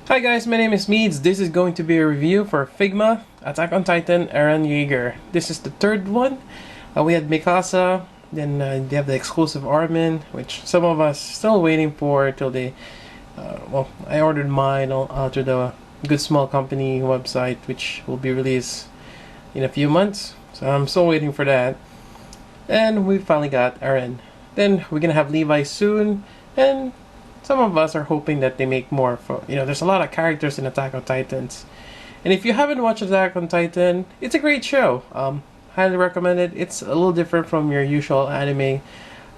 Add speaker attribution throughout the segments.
Speaker 1: Hi guys, my name is Meads. This is going to be a review for Figma, Attack on Titan, Eren, Yeager. This is the third one. We had Mikasa, then they have the exclusive Armin, which some of us still waiting for till they... well, I ordered mine through the Good Small Company website, which will be released in a few months. So I'm still waiting for that. And we finally got Eren. Then we're gonna have Levi soon, and some of us are hoping that they make more. There's a lot of characters in Attack on Titans, and if you haven't watched Attack on Titan, it's a great show. Highly recommend it. It's a little different from your usual anime.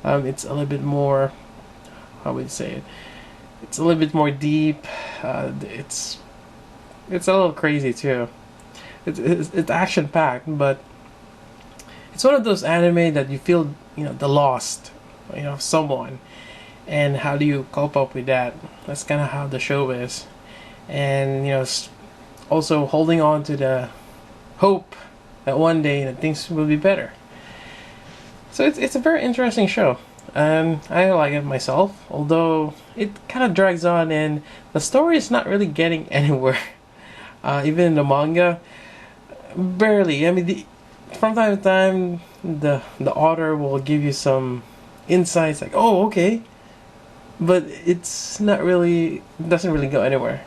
Speaker 1: It's a little bit more, how would you say it? It's a little bit more deep. It's a little crazy too. It's action packed, but it's one of those anime that you feel the lost, of someone. And how do you cope up with that? That's kind of how the show is. And also holding on to the hope that one day that things will be better. So it's a very interesting show, and I like it myself, although it kind of drags on and the story is not really getting anywhere. Even in the manga, barely. I mean, from time to time the author will give you some insights like, oh, okay, but it's not really, doesn't really go anywhere.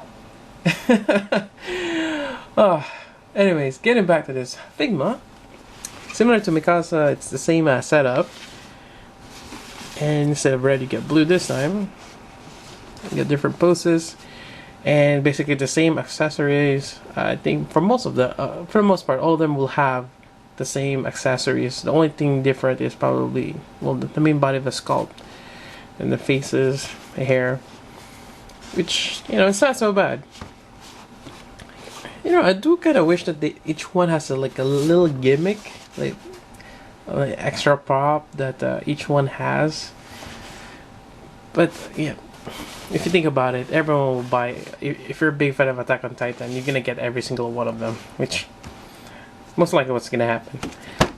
Speaker 1: Anyways, getting back to this Figma, similar to Mikasa, it's the same setup, and instead of red you get blue this time. You get different poses and basically the same accessories. I think for the most part all of them will have the same accessories. The only thing different is probably, well, the main body of the sculpt and the faces, the hair, which it's not so bad. I do kind of wish that each one has a little gimmick, like extra prop that each one has. But yeah, if you think about it, everyone will buy. If you're a big fan of Attack on Titan, you're gonna get every single one of them, which most likely what's gonna happen.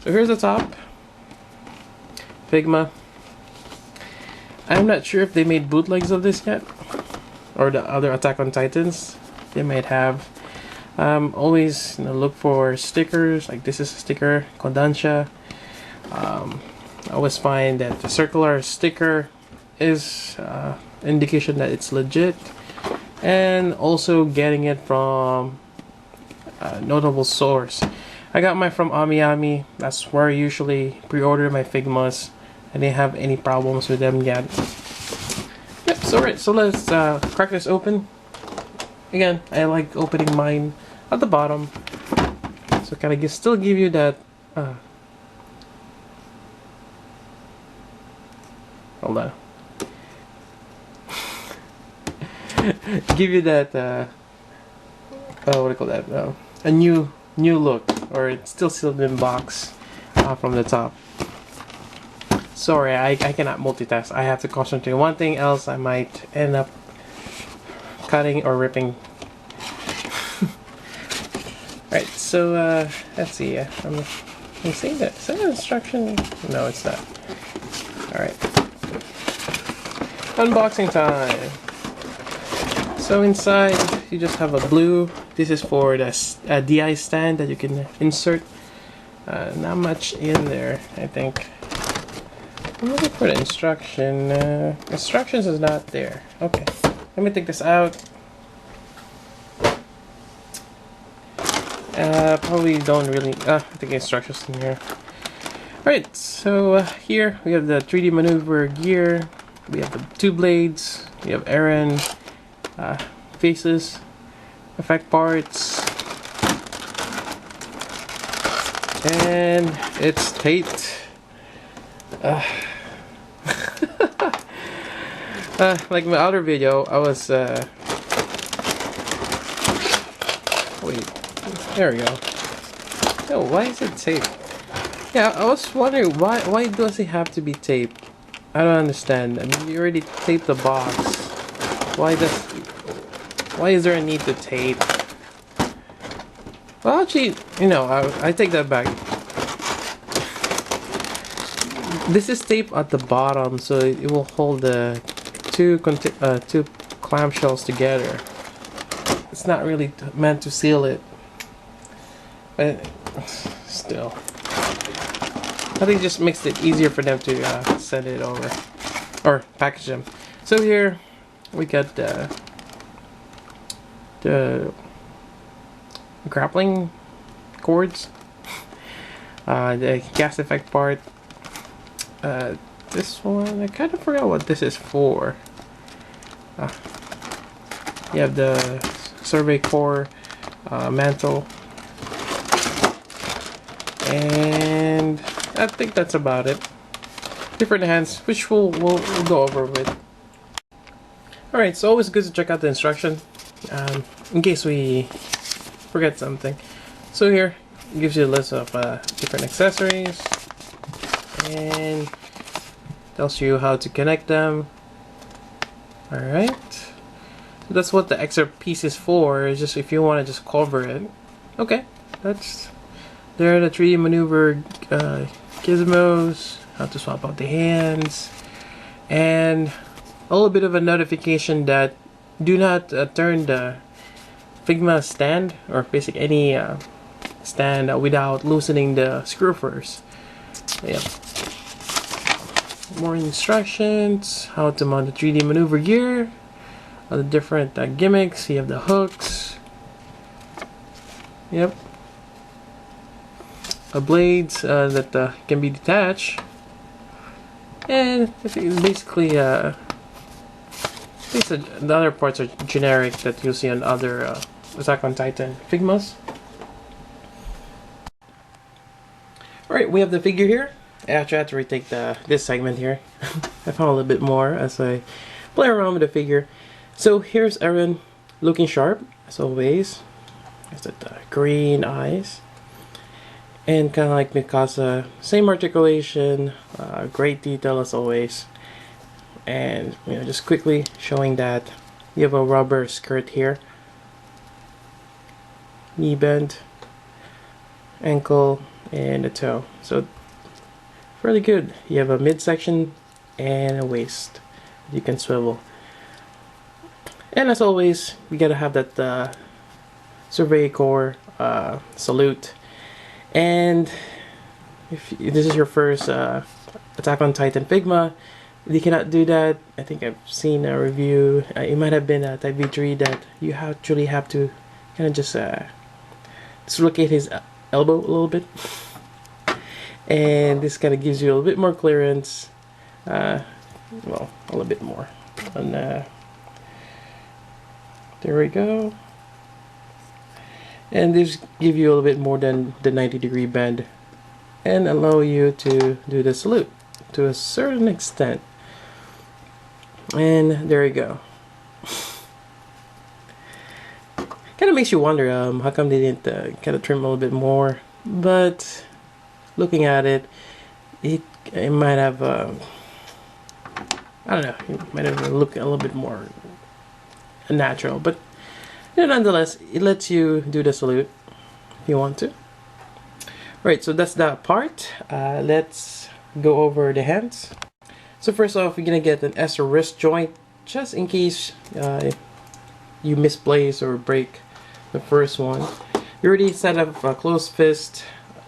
Speaker 1: So here's the top, Figma. I'm not sure if they made bootlegs of this yet, or the other Attack on Titans. They might have. Always look for stickers. Like this is a sticker, Kodansha. I always find that the circular sticker is indication that it's legit, and also getting it from a notable source. I got mine from AmiAmi. That's where I usually pre-order my Figmas. I didn't have any problems with them yet. Yep, so let's crack this open. Again, I like opening mine at the bottom, so kind of still give you that hold on. Give you that what do you call that, a new look, or it's still sealed in box from the top. Sorry, I cannot multitask. I have to concentrate on one thing, else I might end up cutting or ripping. Alright, so let's see. I'm seeing that. Is that an instruction? No, it's not. Alright. Unboxing time. So inside you just have a blue. This is for the DI stand that you can insert. Not much in there, I think. I'm looking for the instruction. Instructions is not there. Okay, let me take this out. Probably don't really. I think instructions in here. Alright, so here we have the 3D maneuver gear. We have the two blades. We have Eren, faces, effect parts, and it's taped. Like my other video, I was wait, there we go. Oh, why is it taped? Yeah, I was wondering why does it have to be taped? I don't understand. I mean, you already taped the box. Why is there a need to tape? Well, actually, I take that back. This is taped at the bottom, so it will hold the two clamshells together. it's not really meant to seal it, but still, I think it just makes it easier for them to send it over or package them. So here we got the grappling cords, the gas effect part. This one, I kind of forgot what this is for. You have the survey core mantle, and I think that's about it. Different hands, which we'll go over with. Alright, so always good to check out the instruction in case we forget something. So here it gives you a list of different accessories and tells you how to connect them. Alright, so that's what the extra piece is for, is just if you want to just cover it. Okay, that's there. The 3D maneuver gizmos, how to swap out the hands, and a little bit of a notification that do not turn the Figma stand, or basically any stand, without loosening the screw first. Yeah. More instructions, how to mount the 3D maneuver gear, the different gimmicks. You have the hooks. Yep. Blades that can be detached. And basically, the other parts are generic that you'll see on other Attack on Titan Figmas. Alright, we have the figure here. Actually, I had to retake this segment here. I found a little bit more as I play around with the figure. So here's Eren looking sharp, as always. Has that green eyes. And kind of like Mikasa, same articulation, great detail as always. And just quickly showing that you have a rubber skirt here, knee bend, ankle, and a toe. So fairly good. You have a midsection and a waist you can swivel. And as always, you gotta have that survey core salute. And if this is your first Attack on Titan Figma, you cannot do that. I think I've seen a review. It might have been Type V3 that you actually have to kind of just dislocate his elbow a little bit. And this kind of gives you a little bit more clearance. Well, a little bit more. And there we go. And this give you a little bit more than the 90-degree bend, and allow you to do the salute to a certain extent. And there you go. Kind of makes you wonder how come they didn't kind of trim a little bit more, but looking at it, it might have I don't know, it might have looked a little bit more natural, but nonetheless, it lets you do the salute if you want to. Right, so that's that part. Let's go over the hands. So first off, we're gonna get an S wrist joint, just in case you misplace or break the first one. You already set up a closed fist,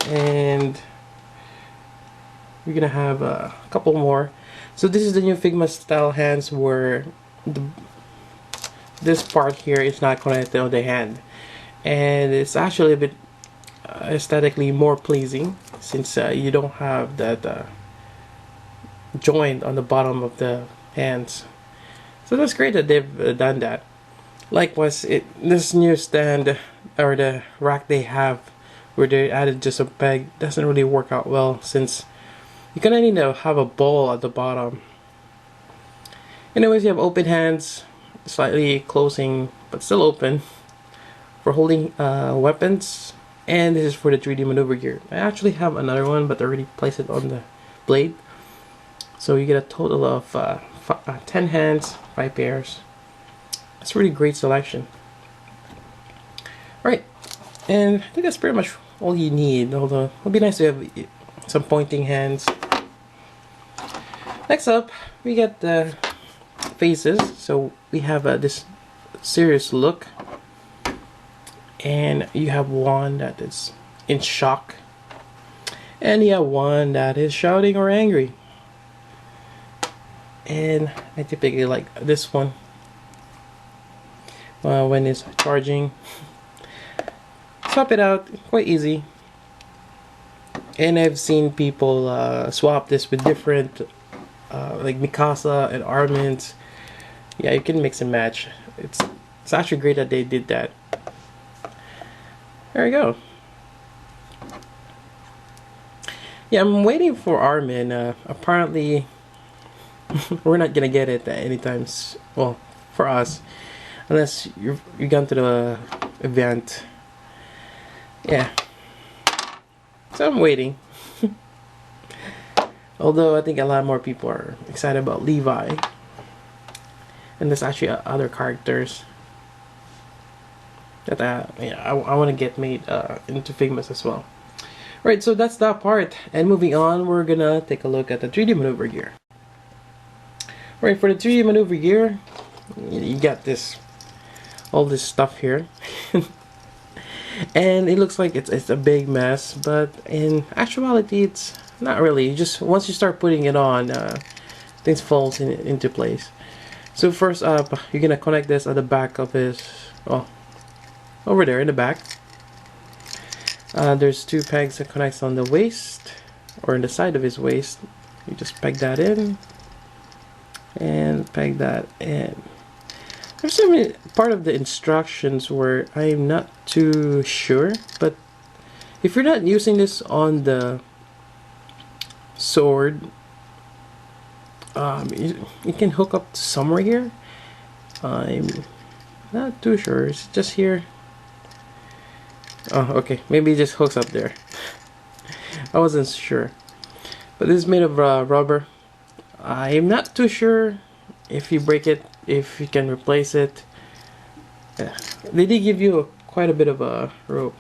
Speaker 1: and we're gonna have a couple more. So this is the new Figma style hands, where this part here is not connected on the hand, and it's actually a bit aesthetically more pleasing, since you don't have that joint on the bottom of the hands. So that's great that they've done that. Likewise, this new stand, or the rack they have where they added just a peg, doesn't really work out well, since you kind of need to have a ball at the bottom. Anyways, you have open hands, slightly closing but still open, for holding weapons. And this is for the 3D maneuver gear. I actually have another one, but I already placed it on the blade. So you get a total of 10 hands, 5 pairs. It's a really great selection. Right, and I think that's pretty much all you need, although it would be nice to have some pointing hands. Next up, we got the faces. So we have this serious look, and you have one that is in shock, and you have one that is shouting or angry. And I typically like this one when it's charging. Swap it out, quite easy. And I've seen people swap this with different like Mikasa and Armin's. Yeah, you can mix and match. It's actually great that they did that. There we go. Yeah, I'm waiting for Armin. Apparently, we're not gonna get it anytime. Well, for us, unless you've gone to the event. Yeah. So I'm waiting. Although I think a lot more people are excited about Levi. And there's actually other characters that I want to get made into Figmas as well. Right, so that's that part. And moving on, we're gonna take a look at the 3D maneuver gear. Right, for the 3D maneuver gear, you got all this stuff here. And it looks like it's a big mess, but in actuality it's not really. You just once you start putting it on, things falls into place. So first up, you're gonna connect this at the back of his, well, over there in the back. There's two pegs that connects on the waist or on the side of his waist. You just peg that in and peg that in. There's some part of the instructions where I'm not too sure, but if you're not using this on the sword, you can hook up somewhere here. I'm not too sure. It's just here. Oh, okay. Maybe it just hooks up there. I wasn't sure. But this is made of rubber. I'm not too sure if you break it, if you can replace it. They did give you quite a bit of a rope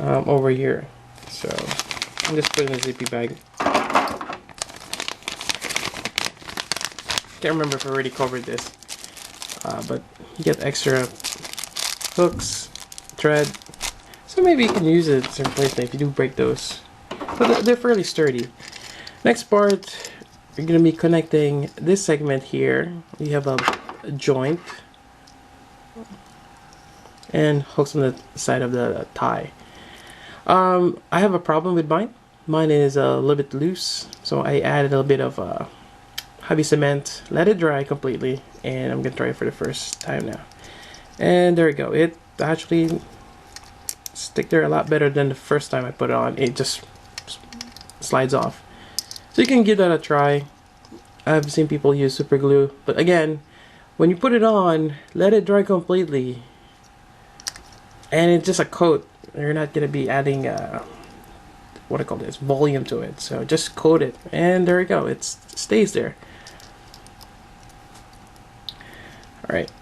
Speaker 1: over here. So I'm just putting a zippy bag. Can't remember if I already covered this. But you get extra hooks, thread. So maybe you can use it as a replacement if you do break those. But they're fairly sturdy. Next part, you're going to be connecting this segment here. You have a joint and hooks on the side of the tie. I have a problem with mine. Mine is a little bit loose, so I added a little bit of heavy cement, let it dry completely, and I'm going to try it for the first time now. And there we go. It actually stick there a lot better than the first time I put it on. It just slides off. So you can give that a try. I've seen people use super glue, but again, when you put it on, let it dry completely. And it's just a coat. You're not going to be adding what I call this, volume to it. So just coat it, and there you go. It stays there. Alright.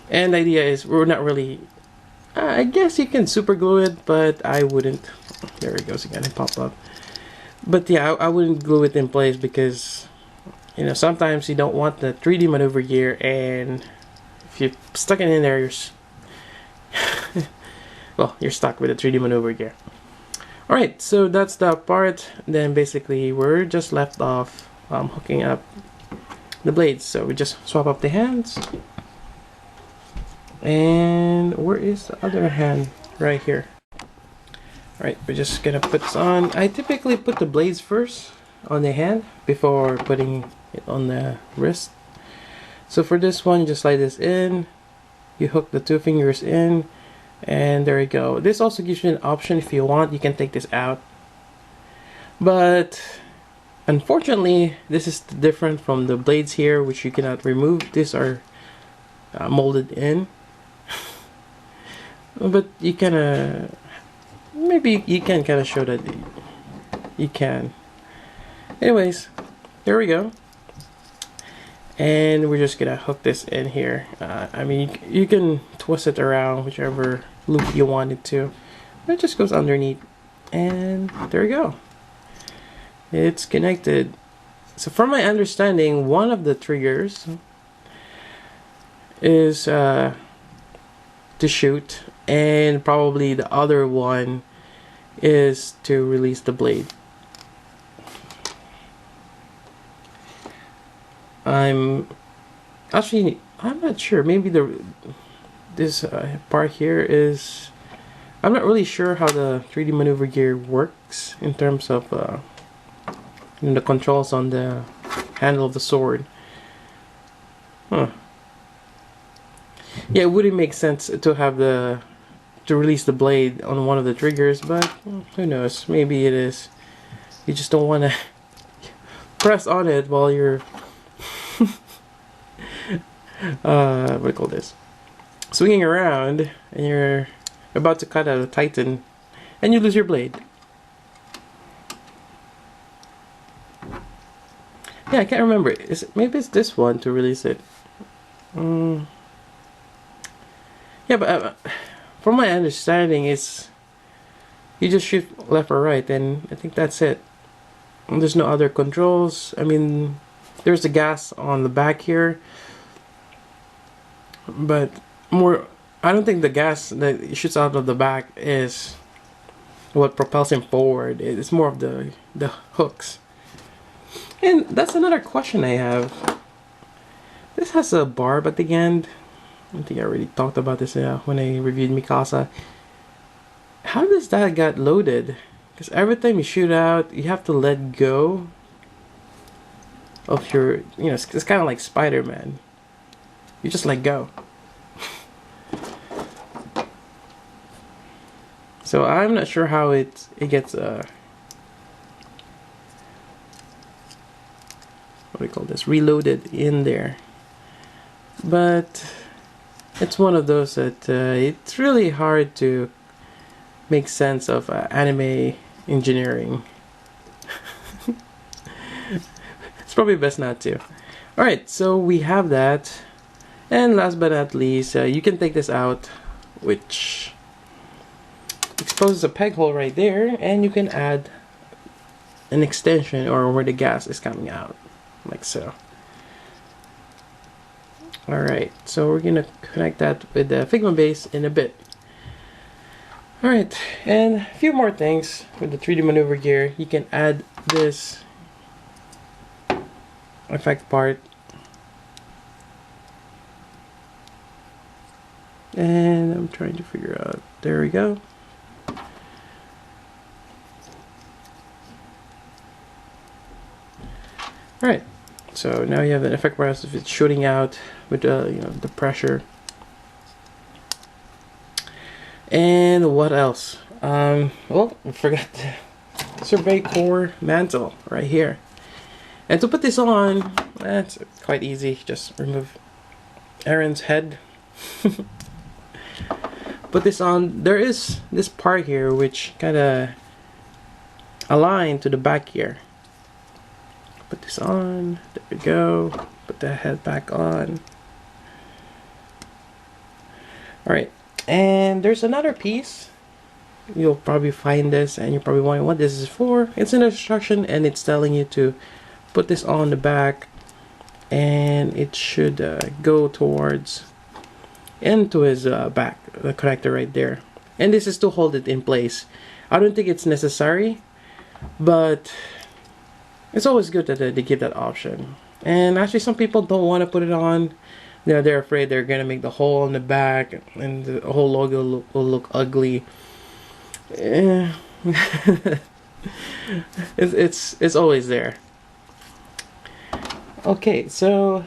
Speaker 1: And the idea is we're not really, I guess you can super glue it, but I wouldn't. There it goes again, it popped up. But yeah, I wouldn't glue it in place because, you know, sometimes you don't want the 3D maneuver gear, and if you stuck it in there, you're well, you're stuck with the 3D maneuver gear. Alright, so that's the part. Then basically we're just left off hooking up the blades. So we just swap up the hands. And where is the other hand? Right here. Alright, we're just gonna put this on. I typically put the blades first on the hand before putting it on the wrist. So for this one, you just slide this in. You hook the two fingers in. And there you go. This also gives you an option if you want. You can take this out. But unfortunately, this is different from the blades here, which you cannot remove. These are molded in. But you kind of, maybe you can kind of show that you can. Anyways, there we go. And we're just gonna hook this in here. I mean, you can twist it around whichever loop you want it to. It just goes underneath, and there you go. It's connected. So from my understanding, one of the triggers is to shoot, and probably the other one is to release the blade. I'm not sure. Maybe this part here is. I'm not really sure how the 3D maneuver gear works in terms of the controls on the handle of the sword. Huh. Yeah, it wouldn't make sense to have to release the blade on one of the triggers, but who knows? Maybe it is. You just don't want to press on it while you're what do you call this? Swinging around, and you're about to cut out a Titan, and you lose your blade. Yeah, I can't remember. Maybe it's this one to release it. Yeah, but from my understanding, it's you just shoot left or right, and I think that's it. And there's no other controls. I mean, there's the gas on the back here, but I don't think the gas that shoots out of the back is what propels him forward. It's more of the hooks. And that's another question I have. This has a barb at the end. I think I already talked about this when I reviewed Mikasa. How does that get loaded? Because every time you shoot out, you have to let go of your, it's kind of like Spider-Man. You just let go. So I'm not sure how it gets what do we call this, reloaded in there. But it's one of those that it's really hard to make sense of anime engineering. It's probably best not to. Alright, so we have that. And last but not least, you can take this out, which exposes a peg hole right there, and you can add an extension or where the gas is coming out, like so. Alright, so we're gonna connect that with the Figma base in a bit. Alright, and a few more things with the 3D maneuver gear. You can add this effect part, and I'm trying to figure out, there we go. Alright, so now you have an effect bar if it's shooting out with the pressure. And what else? Well, I forgot the Survey Core mantle right here. And to put this on, it's quite easy. Just remove Eren's head. Put this on. There is this part here which kind of align to the back here. Put this on, there we go. Put the head back on. Alright, and there's another piece. You'll probably find this and you're probably wondering what this is for. It's an instruction and it's telling you to put this on the back, and it should go towards into his back, the connector right there. And this is to hold it in place. I don't think it's necessary, but it's always good that they give that option. And actually some people don't want to put it on. They're afraid they're gonna make the hole in the back and the whole logo will look ugly. It's always there. Okay, so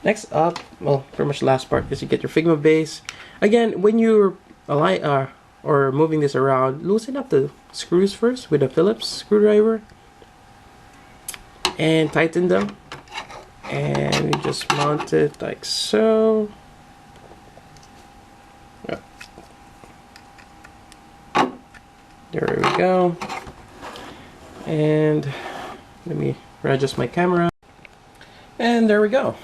Speaker 1: next up, well, pretty much the last part is you get your Figma base. Again, when you're or moving this around, loosen up the screws first with a Phillips screwdriver and tighten them, and you just mount it like so. Yep. There we go. And let me readjust my camera. And there we go.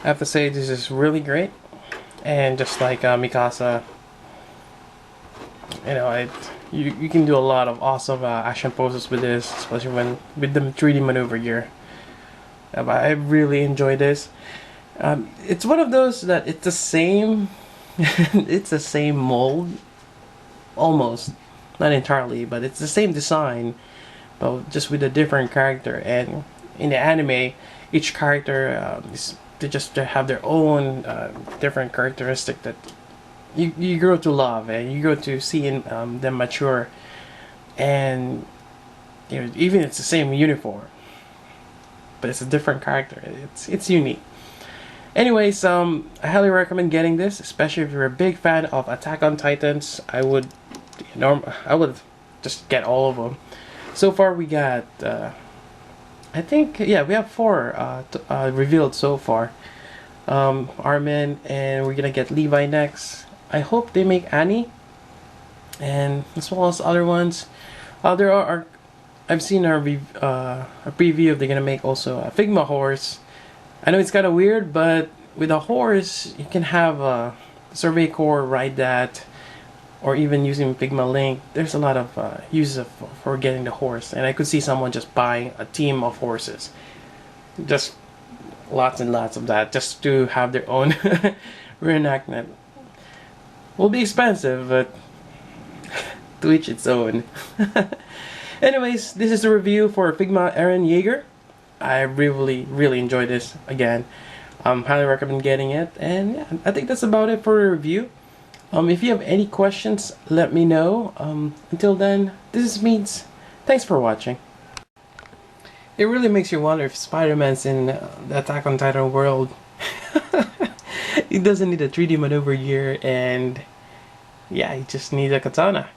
Speaker 1: I have to say this is really great, and just like Mikasa, you can do a lot of awesome action poses with this, especially with the 3D maneuver gear. I really enjoy this. It's one of those that it's the same, it's the same mold, almost, not entirely, but it's the same design, but just with a different character. And in the anime, each character they just have their own different characteristic that you grow to love, and you grow to seeing them mature. And you know, even it's the same uniform, but it's a different character. It's unique. Anyways, I highly recommend getting this, especially if you're a big fan of Attack on Titans. I would just get all of them. So far, we got I think, yeah, we have 4 revealed so far. Armin, and we're gonna get Levi next. I hope they make Annie, and as well as other ones. There are I've seen a preview of they're gonna make also a Figma horse. I know it's kind of weird, but with a horse, you can have a Survey Corps ride that, or even using Figma Link. There's a lot of uses for getting the horse, and I could see someone just buying a team of horses, just lots and lots of that, just to have their own reenactment. Will be expensive, but to each its own. Anyways, this is the review for Figma Eren Yeager. I really enjoyed this again. Highly recommend getting it, and yeah, I think that's about it for the review. If you have any questions, let me know. Until then, this is Meads. Thanks for watching. It really makes you wonder if Spider-Man's in the Attack on Titan world. He doesn't need a 3D maneuver gear, and yeah, he just needs a katana.